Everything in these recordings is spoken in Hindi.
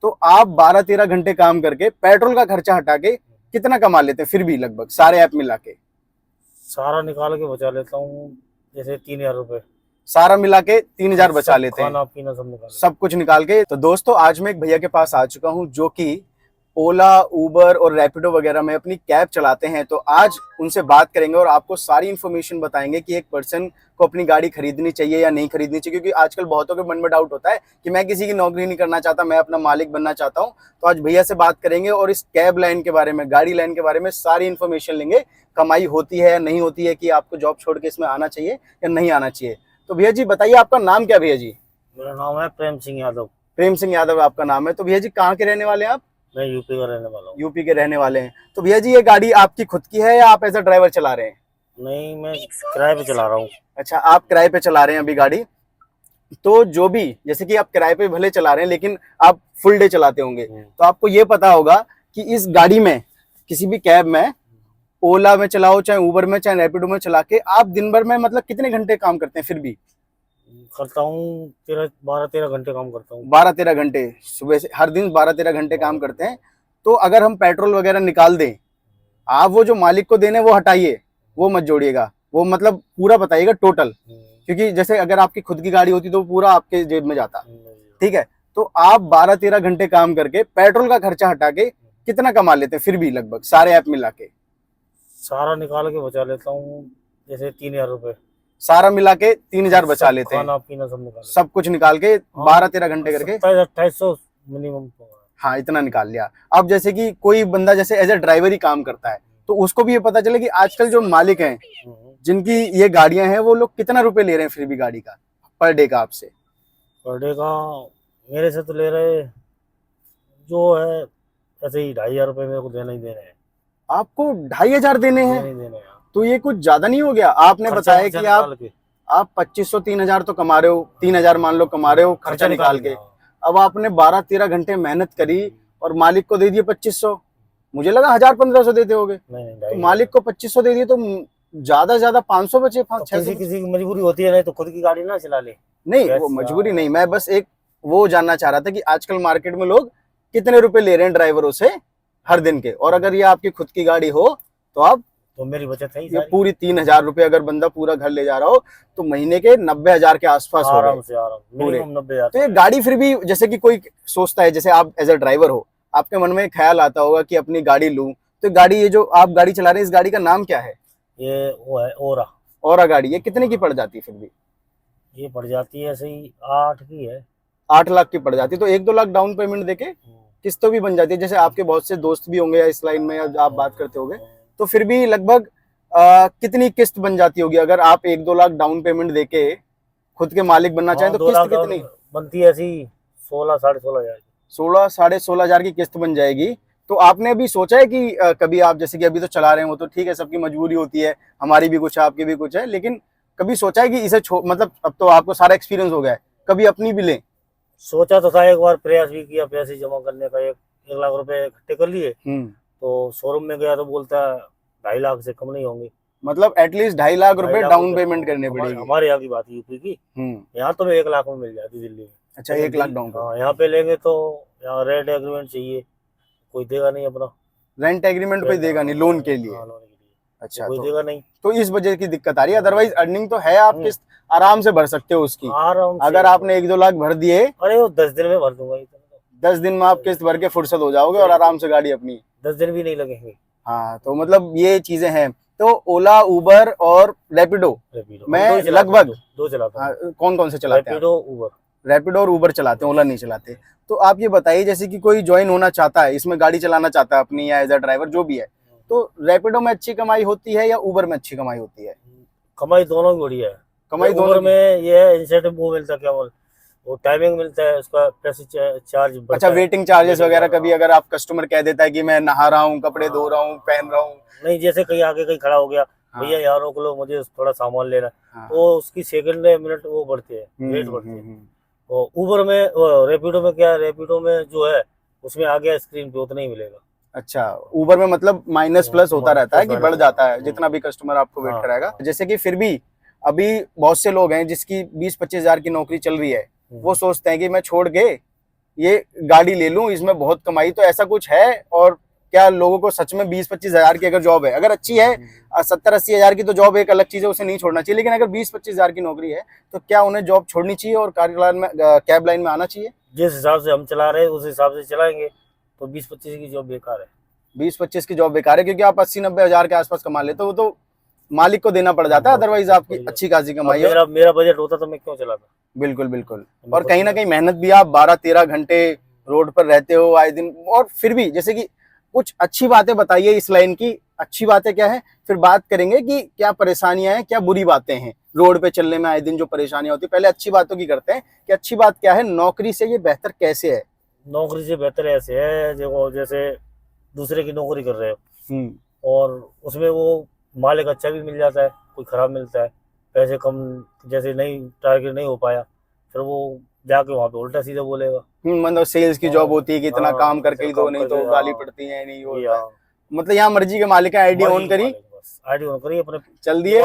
तो आप 12-13 घंटे काम करके पेट्रोल का खर्चा हटा के कितना कमा लेते हैं फिर भी लगभग सारे ऐप मिला के? सारा निकाल के बचा लेता हूँ, जैसे 3,000 रुपए। सारा मिला के 3,000 बचा सब लेते हैं, खाना पीना सब निकाल लेता सब कुछ निकाल के। तो दोस्तों आज मैं एक भैया के पास आ चुका हूं जो कि ओला, उबर और रैपिडो वगैरह में अपनी कैब चलाते हैं। तो आज उनसे बात करेंगे और आपको सारी इन्फॉर्मेशन बताएंगे कि एक पर्सन को अपनी गाड़ी खरीदनी चाहिए या नहीं खरीदनी चाहिए, क्योंकि आजकल बहुतों के मन में डाउट होता है कि मैं किसी की नौकरी नहीं करना चाहता, मैं अपना मालिक बनना चाहता हूं। तो आज भैया से बात करेंगे और इस कैब लाइन के बारे में, गाड़ी लाइन के बारे में सारी इन्फॉर्मेशन लेंगे। कमाई होती है या नहीं होती है, कि आपको जॉब छोड़ के इसमें आना चाहिए या नहीं आना चाहिए। तो भैया जी बताइए, आपका नाम क्या भैया जी? मेरा नाम है प्रेम सिंह यादव। प्रेम सिंह यादव आपका नाम है। तो भैया जी कहाँ के रहने वाले हैं आप? मैं यूपी का रहने वाला हूँ। यूपी के रहने वाले हैं। तो भैया जी ये गाड़ी आपकी खुद की है या आप एज अ ड्राइवर चला रहे हैं? नहीं, मैं किराए पे चला रहा हूँ। अच्छा, आप किराए पे चला रहे हैं अभी गाड़ी। तो जो भी, जैसे कि आप किराए पे भले चला रहे हैं लेकिन आप फुल डे चलाते होंगे, तो आपको ये पता होगा कि इस गाड़ी में, किसी भी कैब में, ओला में चलाओ चाहे उबर में चाहे रैपिडो में चला के आप दिन भर में मतलब कितने घंटे काम करते हैं फिर भी? करता हूँ 12-13 घंटे काम करता हूँ। 12-13 घंटे सुबह से हर दिन 12-13 घंटे काम करते हैं। तो अगर हम पेट्रोल वगैरह निकाल दें, आप वो जो मालिक को देने वो हटाइए, वो मत जोड़िएगा, वो मतलब पूरा बताइएगा टोटल। क्योंकि जैसे अगर आपकी खुद की गाड़ी होती तो पूरा आपके जेब में जाता। ठीक है, तो आप 12-13 घंटे काम करके पेट्रोल का खर्चा हटा के कितना कमा लेते हैं फिर भी लगभग सारे ऐप मिला के? सारा निकाल के बचा लेता हूँ, जैसे 3,000 रुपए। सारा मिला के 3,000 बचा लेते हैं, खाना पीना सब निकाल सब कुछ निकाल के 12-13 घंटे करके 2700-2800 मिनिमम। हाँ इतना निकाल लिया। अब जैसे कि कोई बंदा जैसे एज ए ड्राइवर ही काम करता है, तो उसको भी ये पता चले कि आजकल जो मालिक हैं जिनकी ये गाड़ियां हैं, वो लोग कितना रुपए ले रहे हैं फिर भी गाड़ी का पर डे का आपसे? पर डे का मेरे से तो ले रहे, जो है ऐसे ही 2,500 रुपये मेरे को देना ही देना है। आपको 2,500 देने देना हैं? ही देना है। तो ये कुछ ज्यादा नहीं हो गया? आपने खर्चा बताया कि निकाल के। आप 2,500-3,000 तो कमा रहे हो, 3,000 मान लो कमा रहे हो खर्चा निकाल के। अब आपने 12-13 घंटे मेहनत करी और मालिक को दे दिए 2,500। मुझे लगा 1,000-1,500 देते होगे। तो मालिक को 2,500 दे दिए तो ज्यादा से ज्यादा 500 बचे, 500-600। किसी की मजबूरी होती है, नहीं तो खुद की गाड़ी ना चला ले। नहीं वो मजबूरी नहीं, मैं बस एक वो जानना चाह रहा था कि आजकल मार्केट में लोग कितने रुपए ले रहे हैं ड्राइवरों से हर दिन के, और अगर ये आपकी खुद की गाड़ी हो तो आप, तो मेरी बचत है ये पूरी 3,000 रुपए अगर बंदा पूरा घर ले जा रहा हो तो महीने के 90,000 के आसपास हो आराम गए से, आराम पूरे। मिनिमम 90,000। तो ये गाड़ी फिर भी, जैसे कि कोई सोचता है, जैसे आप एज अ ड्राइवर हो, आपके मन में एक ख्याल आता होगा कि अपनी गाड़ी लूं, तो गाड़ी, ये जो आप गाड़ी चला रहे हैं, इस गाड़ी का नाम क्या है? ये वो है ओरा। और गाड़ी ये कितने की पड़ जाती है फिर भी? ये पड़ जाती है ऐसे ही 8 की है। 8 लाख की पड़ जाती है। तो 1-2 लाख डाउन पेमेंट देके किस्त तो भी बन जाती है। जैसे आपके बहुत से दोस्त भी होंगे या इस लाइन में, या आप बात करते होंगे, तो फिर भी लगभग कितनी किस्त बन जाती होगी अगर आप 1-2 लाख डाउन पेमेंट देके खुद के मालिक बनना चाहें? तो किस्त कितनी बनती है? ऐसी 16-16,500। 16-16,500 की किस्त बन जाएगी। तो आपने अभी सोचा है कि कभी आप, जैसे कि अभी तो चला रहे हो तो ठीक है, सबकी मजबूरी होती है, हमारी भी कुछ है आपकी भी कुछ है, लेकिन कभी सोचा है कि इसे मतलब अब तो आपको सारा एक्सपीरियंस हो गया है, कभी अपनी भी लें? सोचा तो था, एक बार प्रयास भी किया पैसे जमा करने का, 1 लाख रुपए इकट्ठे कर लिए। तो शोरूम में गया तो बोलता है 2.5 लाख से कम नहीं होंगे। मतलब एटलीस्ट 2.5 लाख रुपए डाउन पेमेंट करने पड़ेगी। हमारे यहाँ की बात यूपी की। यहाँ तो 1 लाख में मिल जाती दिल्ली में। अच्छा, 1 लाख डाउन पेमेंट? हाँ, यहाँ पे लेंगे तो यहाँ रेंट एग्रीमेंट चाहिए, कोई देगा नहीं अपना। रेंट एग्रीमेंट कोई देगा नहीं लोन के लिए? अच्छा, कोई देगा नहीं, तो इस वजह की दिक्कत आ रही है। अदरवाइज अर्निंग तो है, आप किस्त आराम से भर सकते हो उसकी। अगर आपने 1-2 लाख भर दिए, अरे वो 10 दिन में भर दूंगा। 10 दिन में आप किस्त भर के फुर्सत हो जाओगे और आराम से गाड़ी अपनी। 10 दिन भी नहीं लगेंगे। हाँ, तो मतलब ये चीजें हैं। तो ओला, उबर और रैपिडो मैं लगभग दो चलाता हूँ। कौन कौन से चलाते हैं? रैपिडो और उबर चलाते हैं, ओला नहीं चलाते। तो आप ये बताइए, जैसे कि कोई ज्वाइन होना चाहता है, इसमें गाड़ी चलाना चाहता है अपनी, या एज अ ड्राइवर जो भी है, तो रैपिडो में अच्छी कमाई होती है या उबर में अच्छी कमाई होती है? कमाई दोनों की बढ़िया है। कमाई दोनों में ये है, इंसेंटिव वो मिलता है, क्या वो टाइमिंग मिलता है, उसका पैसे चार्ज। अच्छा, वेटिंग चार्जेस वगैरह। कभी अगर आप कस्टमर कह देता है कि मैं नहा रहा हूँ, कपड़े धो रहा हूँ, पहन रहा हूँ, नहीं जैसे कहीं आगे कहीं खड़ा हो गया, भैया यहाँ रोक लो, मुझे थोड़ा सामान लेना, तो उसकी सेकंड मिनट वो बढ़ते हैं, रेट बढ़ते हैं। और उबर में, रैपिडो में क्या है, रैपिडो में जो है उसमें आ गया स्क्रीन पे उतना ही मिलेगा। अच्छा, उबर में मतलब माइनस प्लस होता रहता है कि बढ़ जाता है जितना भी कस्टमर आपको वेट कराएगा। जैसे कि फिर भी अभी बहुत से लोग हैं जिसकी 20-25 हजार की नौकरी चल रही है, वो सोचते हैं कि मैं छोड़ के ये गाड़ी ले लूं, इसमें बहुत कमाई, तो ऐसा कुछ है? और क्या लोगों को सच में 20-25 हजार की अगर जॉब है, अगर अच्छी है 70-80 हजार की तो जॉब एक अलग चीज है, उसे नहीं छोड़ना चाहिए, लेकिन अगर 20-25 हजार की नौकरी है तो क्या उन्हें जॉब छोड़नी चाहिए और कैब लाइन में आना चाहिए? जिस हिसाब से हम चला रहे हैं उस हिसाब से चलाएंगे, तो 20-25 की जॉब बेकार है। 20-25 की जॉब बेकार है, क्योंकि आप 80-90 हजार के आसपास कमा लेते हो, वो तो मालिक को देना पड़ जाता है, अदरवाइज आपकी अच्छी खासी कमाई है। मेरा बजट होता तो मैं क्यों चलाता। बिल्कुल बिल्कुल। और कहीं ना कहीं मेहनत भी, आप 12-13 घंटे रोड पर रहते हो आए दिन, और फिर भी जैसे कि कुछ अच्छी बातें बताइए इस लाइन की, अच्छी बातें क्या है, फिर बात करेंगे कि क्या परेशानियां हैं, क्या बुरी बातें हैं रोड पे चलने में आए दिन जो परेशानियां होती है। पहले अच्छी बातों की करते हैं कि अच्छी बात क्या है, नौकरी से ये बेहतर कैसे है? नौकरी से बेहतर ऐसे है, देखो जैसे दूसरे की नौकरी कर रहे हो और उसमें वो मालिक अच्छा भी मिल जाता है, कोई खराब मिलता है, पैसे कम, जैसे नहीं टारगेट नहीं हो पाया, फिर वो जाके वहाँ पे उल्टा सीधा बोलेगा। मतलब सेल्स की जॉब होती है कि इतना काम करके ही दो, नहीं तो गाली पड़ती है, नहीं होता है। मतलब यहाँ मर्जी के मालिक है, आईडी ऑन करी, आईडी ऑन करी, अपने चल दिए,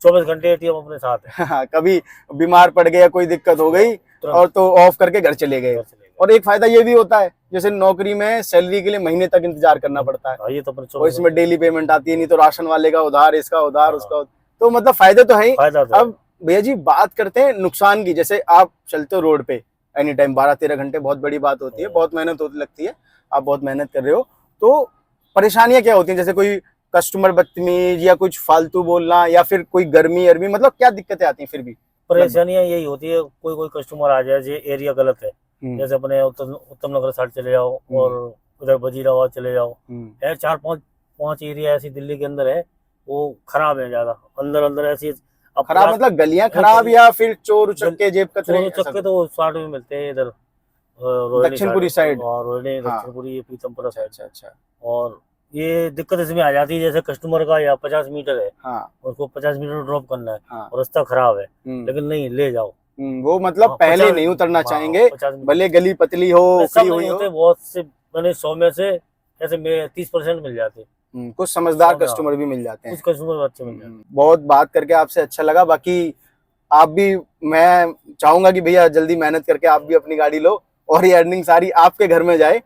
24 घंटे एटीएम अपने साथ है। कभी बीमार पड़ गया, कोई दिक्कत हो गई और तो ऑफ करके घर चले गए। और एक फायदा ये भी होता है, जैसे नौकरी में सैलरी के लिए महीने तक इंतजार करना पड़ता है, ये तो और इसमें डेली पेमेंट आती है, नहीं तो राशन वाले का उधार, इसका उधार, उसका, तो मतलब फायदे तो है ही। अब भैया जी बात करते हैं नुकसान की। जैसे आप चलते हो रोड पे एनी टाइम 12-13 घंटे, बहुत बड़ी बात होती है, बहुत मेहनत होती लगती है, आप बहुत मेहनत कर रहे हो, तो परेशानियां क्या होती हैं? जैसे कोई कस्टमर बदतमीज या कुछ फालतू बोलना, या फिर कोई गर्मी अरमी, मतलब क्या दिक्कतें आती हैं? फिर भी परेशानियां यही होती है, कोई कस्टमर आ जाए, ये एरिया गलत है, जैसे अपने उत्तम नगर साइड चले जाओ और उधर वजीराबाद चले जाओ, है 4-5 एरिया ऐसी दिल्ली के अंदर है, वो खराब है ज्यादा, अंदर अंदर ऐसी खराब, मतलब गलियां खराब या फिर चोर उचक्के, जेब कतरे? चोर उचक्के तो 60 में मिलते हैं इधर दक्षिणपुरी साइड, और रोहिणी दक्षिणपुरी पीतमपुरा साइड। अच्छा। और ये दिक्कत इसमें आ जाती है, जैसे कस्टमर का या 50 मीटर है, हाँ, उसको 50 मीटर ड्रॉप करना है, हाँ, और रास्ता खराब है, लेकिन नहीं ले जाओ, वो मतलब पहले नहीं उतरना चाहेंगे, भले गली पतली हो, उखड़ी हुई हो। बहुत से मैंने 100 में से ऐसे 30% मिल जाते, कुछ समझदार कस्टमर भी मिल जाते हैं, कुछ कस्टमर अच्छे मिल जाते हैं। बहुत बात करके आपसे अच्छा लगा। बाकी आप भी, मैं चाहूंगा कि भैया जल्दी मेहनत करके आप भी अपनी गाड़ी लो और ये अर्निंग सारी आपके घर में जाए।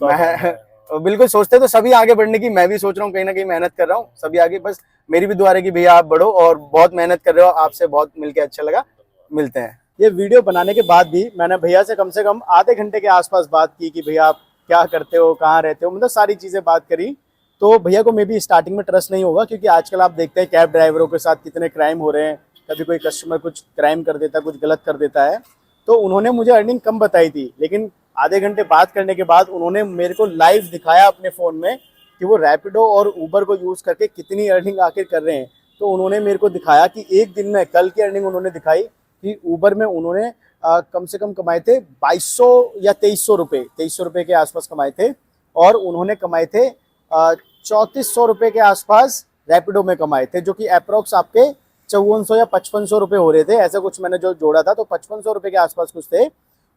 मैं बिल्कुल सोचते तो सभी आगे बढ़ने की, मैं भी सोच रहा हूँ, कहीं ना कहीं मेहनत कर रहा हूँ, सभी आगे, बस मेरी भी दुआ है कि भैया आप बढ़ो, और बहुत मेहनत कर रहे हो, आपसे बहुत मिलके अच्छा लगा। मिलते हैं। ये वीडियो बनाने के बाद भी मैंने भैया से कम आधे घंटे के आसपास बात की कि भैया आप क्या करते हो, कहाँ रहते हो, मतलब सारी चीजें बात करी। तो भैया को मे भी स्टार्टिंग में ट्रस्ट नहीं होगा, क्योंकि आजकल आप देखते हैं कैब ड्राइवरों के साथ कितने क्राइम हो रहे हैं, कभी कोई कस्टमर कुछ क्राइम कर देता है, कुछ गलत कर देता है। तो उन्होंने मुझे अर्निंग कम बताई थी, लेकिन आधे घंटे बात करने के बाद उन्होंने मेरे को लाइव दिखाया अपने फ़ोन में कि वो रैपिडो और ऊबर को यूज़ करके कितनी अर्निंग आखिर कर रहे हैं। तो उन्होंने मेरे को दिखाया कि एक दिन में, कल की अर्निंग उन्होंने दिखाई कि ऊबर में उन्होंने कम से कम कमाए थे 2200 या 2300 रुपये के आसपास कमाए थे, और उन्होंने कमाए थे 3400 रुपये के आसपास रैपिडो में कमाए थे, जो कि अप्रोक्स आपके 5400 या 5500 रुपये हो रहे थे, ऐसा कुछ मैंने जो जोड़ा था, तो 5500 रुपये के आसपास कुछ थे।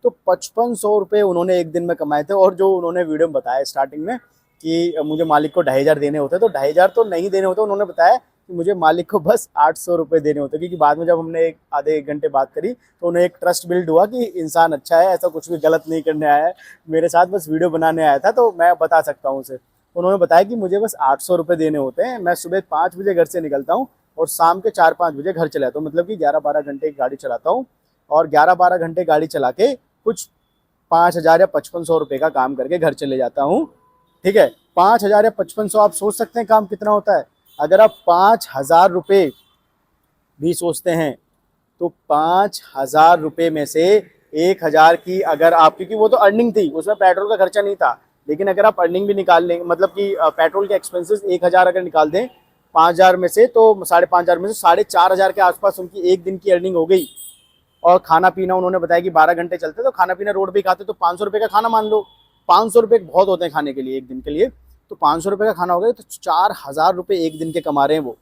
तो 5500 रुपये उन्होंने एक दिन में कमाए थे। और जो उन्होंने वीडियो में बताया स्टार्टिंग में कि मुझे मालिक को 2500 देने होते, तो 2500 तो नहीं देने होते, उन्होंने बताया कि मुझे मालिक को बस 800 रुपये देने होते, क्योंकि बाद में जब हमने आधे एक घंटे बात करी तो उन्हें एक ट्रस्ट बिल्ड हुआ कि इंसान अच्छा है, ऐसा कुछ भी गलत नहीं करने आया है, मेरे साथ बस वीडियो बनाने आया था, तो मैं बता सकता हूँ उसे। उन्होंने बताया कि मुझे बस 800 रुपये देने होते हैं, मैं सुबह 5 बजे घर से निकलता हूँ और शाम के 4-5 बजे घर चला जाता हूँ, मतलब कि 11-12 घंटे गाड़ी चलाता हूँ, और 11-12 घंटे गाड़ी चला के कुछ 5000 या 5500 रुपये का काम करके घर चले जाता हूँ। ठीक है, 5000 या 5500, आप सोच सकते हैं काम कितना होता है। अगर आप 5000 रुपये भी सोचते हैं तो 5000 रुपये में से 1000 की अगर आप, क्योंकि वो तो अर्निंग थी, उसमें पेट्रोल का खर्चा नहीं था, लेकिन अगर आप अर्निंग भी निकाल लें, मतलब कि पेट्रोल के एक्सपेंसेस 1000 अगर निकाल दें 5000 में से, तो 5500 में से 4500 के आसपास उनकी एक दिन की अर्निंग हो गई। और खाना पीना उन्होंने बताया कि 12 घंटे चलते, तो खाना पीना रोड पे खाते, तो 500 रुपये का खाना मान लो, 500 रुपये बहुत होते हैं खाने के लिए एक दिन के लिए, तो 500 रुपये का खाना हो गया, तो 4000 रुपये एक दिन के कमा रहे हैं वो।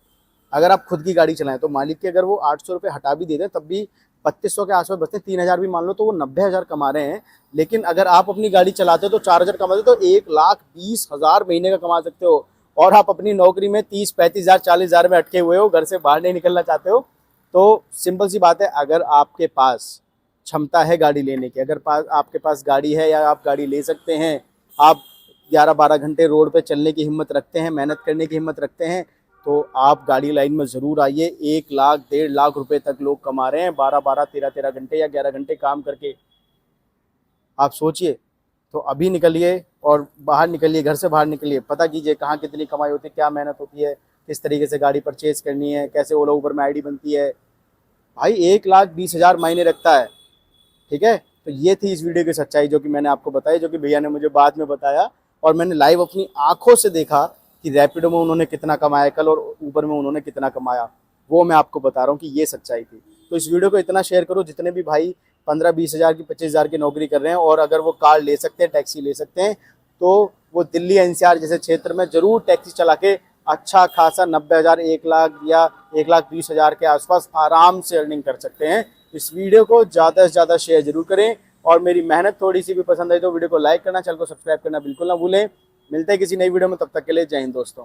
अगर आप खुद की गाड़ी चलाएं तो मालिक के अगर वो 800 रुपये हटा भी दे दें तब भी 3200 के आसपास बचते हैं, 3000 भी मान लो तो वो 90,000 कमा रहे हैं। लेकिन अगर आप अपनी गाड़ी चलाते हो तो 4000 कमाते तो 1,20,000 महीने का कमा सकते हो। और आप अपनी नौकरी में 30-35,000 40,000 में अटके हुए हो, घर से बाहर नहीं निकलना चाहते हो, तो सिंपल सी बात है, अगर आपके पास क्षमता है गाड़ी लेने की, अगर आपके पास गाड़ी है या आप गाड़ी ले सकते हैं, आप 11-12 घंटे रोड पे चलने की हिम्मत रखते हैं, मेहनत करने की हिम्मत रखते हैं, तो आप गाड़ी लाइन में ज़रूर आइए। 1 लाख 1.5 लाख रुपए तक लोग कमा रहे हैं 12-12, 13-13 घंटे या 11 घंटे काम करके। आप सोचिए। तो अभी निकलिए और बाहर निकलिए, घर से बाहर निकलिए, पता कीजिए कहाँ कितनी कमाई होती है, क्या मेहनत होती है, किस तरीके से गाड़ी परचेज करनी है, कैसे ओला उबर में आईडी बनती है। भाई 1,20,000 मायने रखता है। ठीक है, तो ये थी इस वीडियो की सच्चाई जो कि मैंने आपको बताई, जो कि भैया ने मुझे बाद में बताया और मैंने लाइव अपनी आंखों से देखा कि रैपिडो में उन्होंने कितना कमाया कल और उबर में उन्होंने कितना कमाया। वो मैं आपको बता रहा हूँ कि ये सच्चाई थी। तो इस वीडियो को इतना शेयर करो, जितने भी भाई 15-20 हज़ार की 25 हज़ार की नौकरी कर रहे हैं और अगर वो कार ले सकते हैं, टैक्सी ले सकते हैं, तो वो दिल्ली एनसीआर जैसे क्षेत्र में जरूर टैक्सी चला के अच्छा खासा 90,000, 1 लाख या 1,20,000 के आसपास आराम से अर्निंग कर सकते हैं। इस वीडियो को ज़्यादा से ज़्यादा शेयर जरूर करें और मेरी मेहनत थोड़ी सी भी पसंद आई तो वीडियो को लाइक करना, चैनल को सब्सक्राइब करना बिल्कुल ना भूलें। मिलते हैं किसी नई वीडियो में, तब तक के लिए जय हिंद दोस्तों।